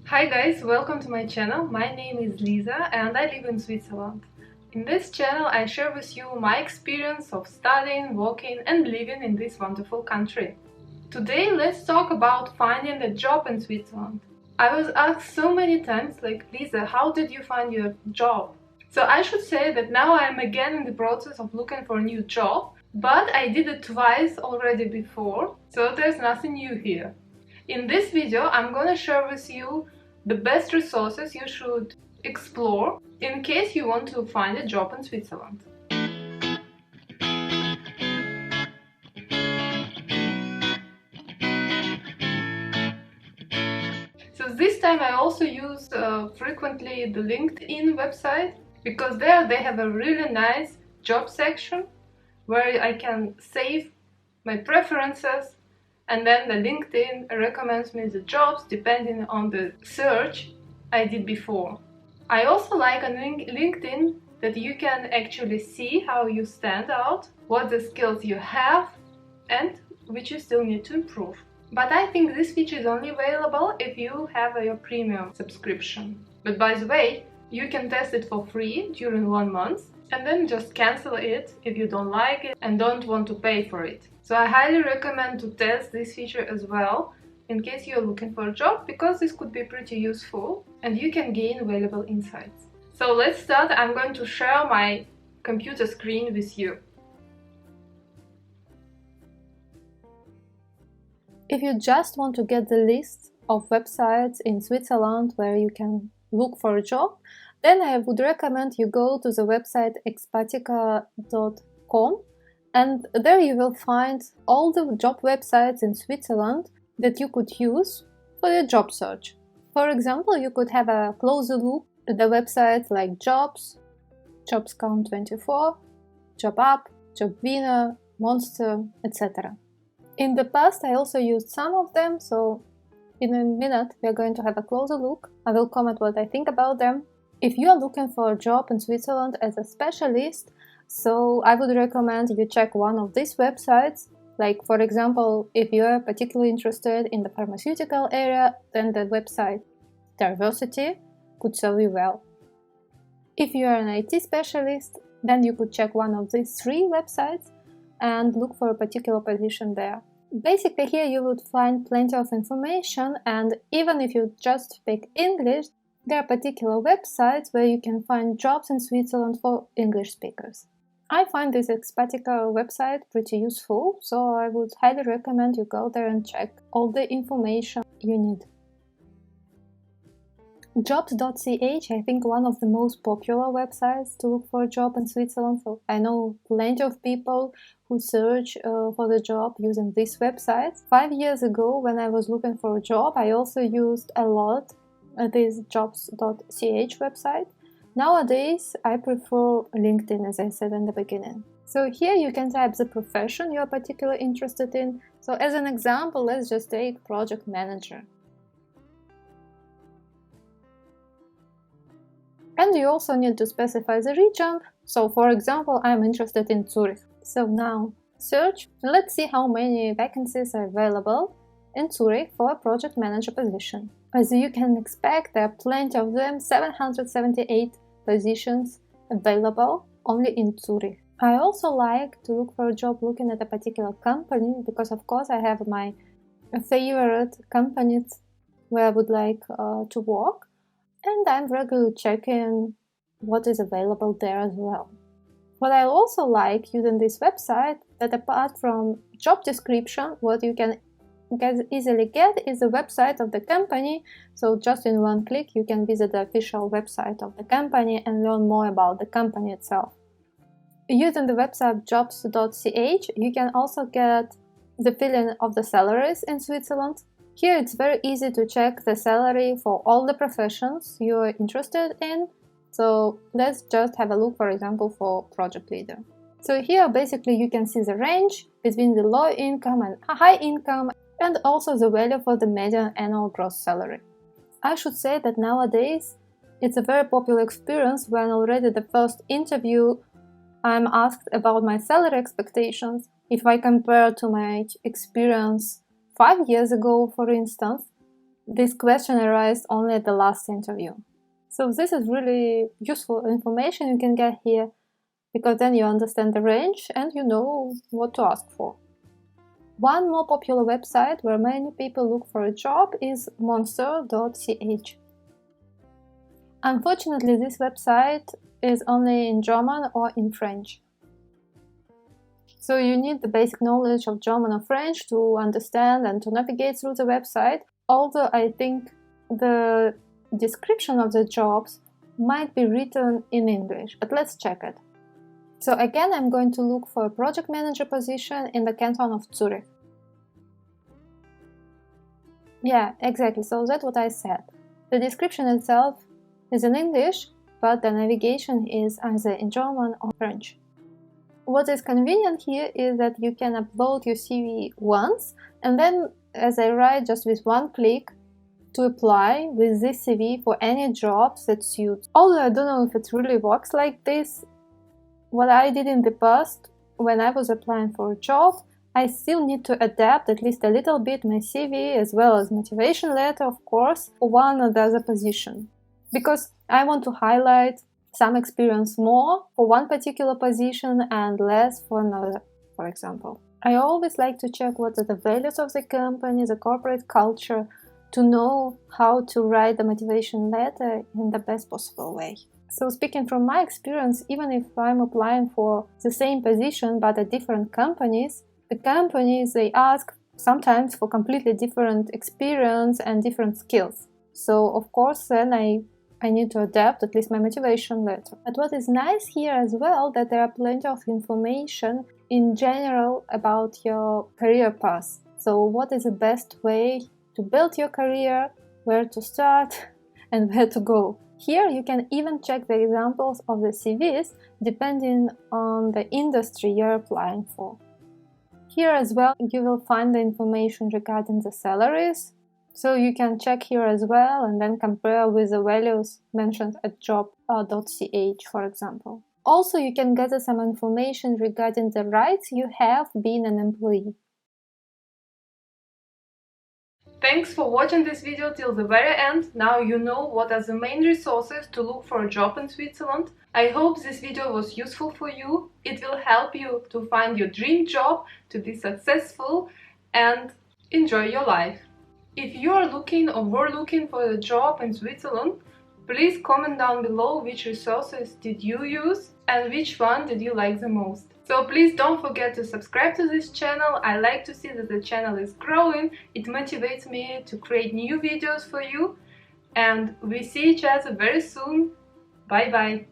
Hi guys, welcome to my channel. My name is Lisa and I live in Switzerland. In this channel I share with you my experience of studying, working and living in this wonderful country. Today let's talk about finding a job in Switzerland. I was asked so many times like, Lisa, how did you find your job? So I should say that now I am again in the process of looking for a new job, but I did it twice already before, so there's nothing new here. In this video I'm gonna share with you the best resources you should explore in case you want to find a job in Switzerland. So this time I also use frequently the LinkedIn website, because there they have a really nice job section where I can save my preferences, and then the LinkedIn recommends me the jobs depending on the search I did before. I also like on LinkedIn that you can actually see how you stand out, what the skills you have and which you still need to improve. But I think this feature is only available if you have your premium subscription. But by the way, you can test it for free during 1 month and then just cancel it if you don't like it and don't want to pay for it. So I highly recommend to test this feature as well in case you're looking for a job, because this could be pretty useful and you can gain valuable insights. So let's start. I'm going to share my computer screen with you. If you just want to get the list of websites in Switzerland where you can look for a job, then I would recommend you go to the website expatica.com, and there you will find all the job websites in Switzerland that you could use for your job search. For example, you could have a closer look at the websites like Jobs, JobsCount24, JobUp, JobWinner, Monster, etc. In the past, I also used some of them, so in a minute we are going to have a closer look. I will comment what I think about them. If you are looking for a job in Switzerland as a specialist, so I would recommend you check one of these websites. Like, for example, if you are particularly interested in the pharmaceutical area, then the website Diversity could serve you well. If you are an IT specialist, then you could check one of these 3 websites and look for a particular position there. Basically, here you would find plenty of information, and even if you just speak English, there are particular websites where you can find jobs in Switzerland for English speakers. I find this Expatica website pretty useful, so I would highly recommend you go there and check all the information you need. Jobs.ch, I think one of the most popular websites to look for a job in Switzerland, so I know plenty of people who search for the job using this website. 5 years ago, when I was looking for a job, I also used a lot this Jobs.ch website. Nowadays, I prefer LinkedIn, as I said in the beginning. So here you can type the profession you are particularly interested in. So as an example, let's just take project manager. And you also need to specify the region. So for example, I'm interested in Zurich. So now search. Let's see how many vacancies are available in Zurich for a project manager position. As you can expect, there are plenty of them, 778 positions available only in Zurich. I also like to look for a job looking at a particular company, because of course I have my favorite companies where I would like to work. And I'm regularly checking what is available there as well. What I also like using this website, that apart from job description, what you can easily get is the website of the company. So just in one click you can visit the official website of the company and learn more about the company itself. Using the website jobs.ch, you can also get the feeling of the salaries in Switzerland. Here it's very easy to check the salary for all the professions you are interested in. So let's just have a look, for example, for project leader. So here basically you can see the range between the low income and high income, and also the value for the median annual gross salary. I should say that nowadays it's a very popular experience when already the first interview I'm asked about my salary expectations. If I compare to my experience 5 years ago, for instance, this question arises only at the last interview. So this is really useful information you can get here, because then you understand the range and you know what to ask for. One more popular website where many people look for a job is monster.ch. Unfortunately, this website is only in German or in French. So you need the basic knowledge of German or French to understand and to navigate through the website, although I think the description of the jobs might be written in English, but let's check it. So again, I'm going to look for a project manager position in the canton of Zurich. Yeah, exactly, so that's what I said. The description itself is in English, but the navigation is either in German or French. What is convenient here is that you can upload your CV once, and then, as I write, just with one click to apply with this CV for any jobs that suit. Although I don't know if it really works like this. What I did in the past, when I was applying for a job, I still need to adapt at least a little bit my CV as well as motivation letter, of course, for one or the other position. Because I want to highlight some experience more for one particular position and less for another, for example. I always like to check what are the values of the company, the corporate culture, to know how to write the motivation letter in the best possible way. So speaking from my experience, even if I'm applying for the same position but at different companies, the companies, they ask sometimes for completely different experience and different skills. So of course then I need to adapt at least my motivation letter. But what is nice here as well, that there are plenty of information in general about your career path. So what is the best way to build your career, where to start and where to go. Here you can even check the examples of the CVs depending on the industry you're applying for. Here as well you will find the information regarding the salaries, so you can check here as well and then compare with the values mentioned at job.ch, for example. Also, you can gather some information regarding the rights you have being an employee. Thanks for watching this video till the very end. Now you know what are the main resources to look for a job in Switzerland. I hope this video was useful for you. It will help you to find your dream job, to be successful and enjoy your life. If you are looking or were looking for a job in Switzerland, please comment down below which resources did you use and which one did you like the most. So please don't forget to subscribe to this channel. I like to see that the channel is growing. It motivates me to create new videos for you. And we see each other very soon. Bye bye.